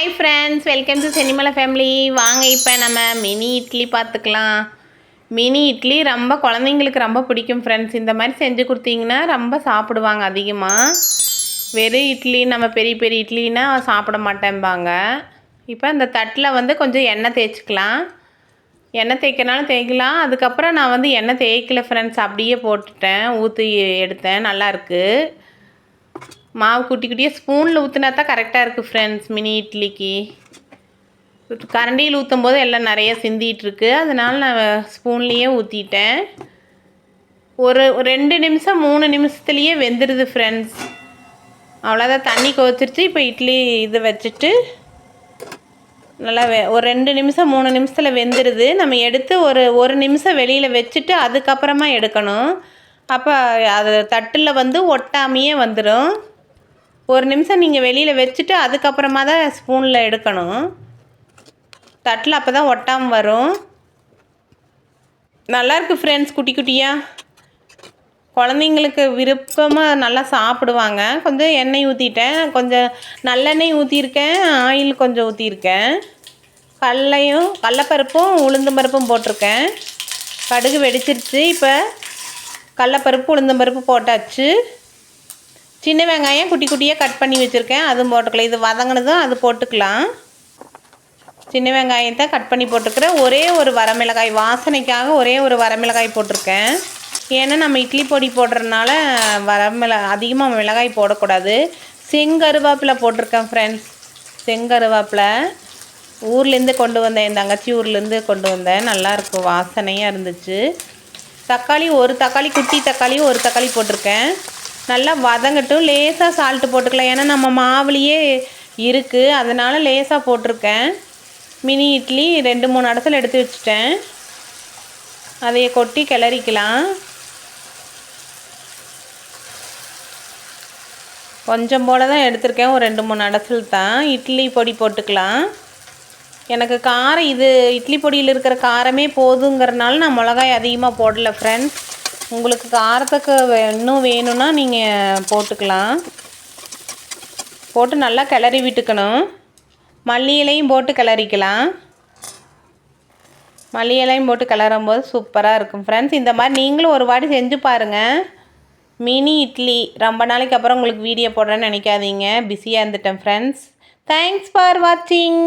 Hi friends, welcome to Chennimalai family. வாங்க இப்போ நம்ம மினி இட்லி பார்த்துக்கலாம். மினி இட்லி ரொம்ப குழந்தைங்களுக்கு ரொம்ப பிடிக்கும் ஃப்ரெண்ட்ஸ். இந்த மாதிரி செஞ்சு கொடுத்தீங்கன்னா ரொம்ப சாப்பிடுவாங்க அதிகமாக. வெறும் இட்லி நம்ம பெரிய பெரிய இட்லின்னா சாப்பிட மாட்டேன்பாங்க. இப்போ இந்த தட்டில் கொஞ்சம் எண்ணெய் தேய்ச்சிக்கலாம். எண்ணெய் தேய்க்கிறனாலும் தேய்க்கலாம். அதுக்கப்புறம் நான் எண்ணெய் தேய்க்கல ஃப்ரெண்ட்ஸ், அப்படியே போட்டுட்டேன், ஊற்றி எடுத்தேன். நல்லாயிருக்கு. மாவு குட்டி குட்டியாக ஸ்பூனில் ஊற்றினா தான் கரெக்டாக இருக்குது ஃப்ரெண்ட்ஸ். மினி இட்லிக்கு கரண்டியில் ஊற்றும் போது எல்லாம் நிறைய சிந்திகிட்ருக்கு. அதனால் நான் ஸ்பூன்லேயே ஊற்றிட்டேன். ஒரு 2 நிமிஷம் 3 நிமிஷத்துலேயே வெந்துடுது ஃப்ரெண்ட்ஸ். அவ்வளோதான், தண்ணி கொதிச்சிருச்சு. இப்போ இட்லி இது வச்சுட்டு நல்லா ஒரு 2 நிமிஷம் 3 நிமிஷத்தில் வெந்துடுது. நம்ம எடுத்து ஒரு நிமிஷம் வெளியில் வச்சுட்டு அதுக்கப்புறமா எடுக்கணும். அப்போ அது தட்டில் ஒட்டாமையே வந்துடும். ஒரு நிமிஷம் நீங்கள் வெளியில் வச்சுட்டு அதுக்கப்புறமா தான் ஸ்பூனில் எடுக்கணும். தட்டில் அப்போ தான் ஒட்டாமல் வரும். நல்லாயிருக்கு ஃப்ரெண்ட்ஸ். குட்டி குட்டியாக குழந்தைங்களுக்கு விருப்பமாக நல்லா சாப்பிடுவாங்க. கொஞ்சம் எண்ணெய் ஊற்றிட்டேன், கொஞ்சம் நல்லெண்ணெய் ஊற்றிருக்கேன், ஆயில் கொஞ்சம் ஊற்றிருக்கேன். கடலைப்பருப்பும் உளுந்தம் பருப்பும் போட்டிருக்கேன். கடுகு வெடிச்சிருச்சு. இப்போ கடலைப்பருப்பு உளுந்தம் பருப்பு போட்டாச்சு. சின்ன வெங்காயம் குட்டி குட்டியாக கட் பண்ணி வச்சுருக்கேன், அதுவும் போட்டுக்கலாம். இது வதங்கினதும் அது போட்டுக்கலாம். சின்ன வெங்காயத்தை கட் பண்ணி போட்டுக்கிறேன். ஒரே ஒரு வரமிளகாய், வாசனைக்காக ஒரே ஒரு வரமிளகாய் போட்டிருக்கேன். ஏன்னா நம்ம இட்லி பொடி போடுறதுனால அதிகமாக மிளகாய் போடக்கூடாது. செங்கருவேப்பிலை போட்டிருக்கேன் ஃப்ரெண்ட்ஸ். செங்கருவேப்பிலை ஊர்லேருந்து கொண்டு வந்தேன், என் தங்கச்சி ஊர்லேருந்து கொண்டு வந்தேன். நல்லாயிருக்கும், வாசனையாக இருந்துச்சு. தக்காளி, ஒரு தக்காளி, குட்டி தக்காளி ஒரு தக்காளி போட்டிருக்கேன். நல்லா வதங்கட்டும். லேசாக சால்ட்டு போட்டுக்கலாம், ஏன்னா நம்ம மாவுலேயே இருக்குது, அதனால் லேசாக போட்டிருக்கேன். மினி இட்லி 2-3 இடத்துல எடுத்து வச்சுட்டேன். அதையை கொட்டி கிளறிக்கலாம். கொஞ்சம் போல் தான் எடுத்திருக்கேன், ஒரு 2-3 இடத்துல தான். இட்லி பொடி போட்டுக்கலாம். எனக்கு காரம் இட்லி பொடியில் இருக்கிற காரமே போதுங்கிறனால நான் மிளகாய் அதிகமாக போடலை ஃப்ரெண்ட்ஸ். உங்களுக்கு காரத்துக்கு இன்னும் வேணும்னா நீங்கள் போட்டுக்கலாம். போட்டு நல்லா கிளறி விட்டுக்கணும். மல்லி இலையும் போட்டு கிளறிக்கலாம். மல்லி இலையும் போட்டு கிளறும் போது சூப்பராக இருக்கும் ஃப்ரெண்ட்ஸ். இந்த மாதிரி நீங்களும் ஒரு வாட்டி செஞ்சு பாருங்கள். மினி இட்லி ரொம்ப நாளைக்கு அப்புறம் உங்களுக்கு வீடியோ போடுறேன்னு நினைக்காதீங்க, பிஸியாக இருந்துட்டேன் ஃப்ரெண்ட்ஸ். தேங்க்ஸ் ஃபார் வாட்சிங்.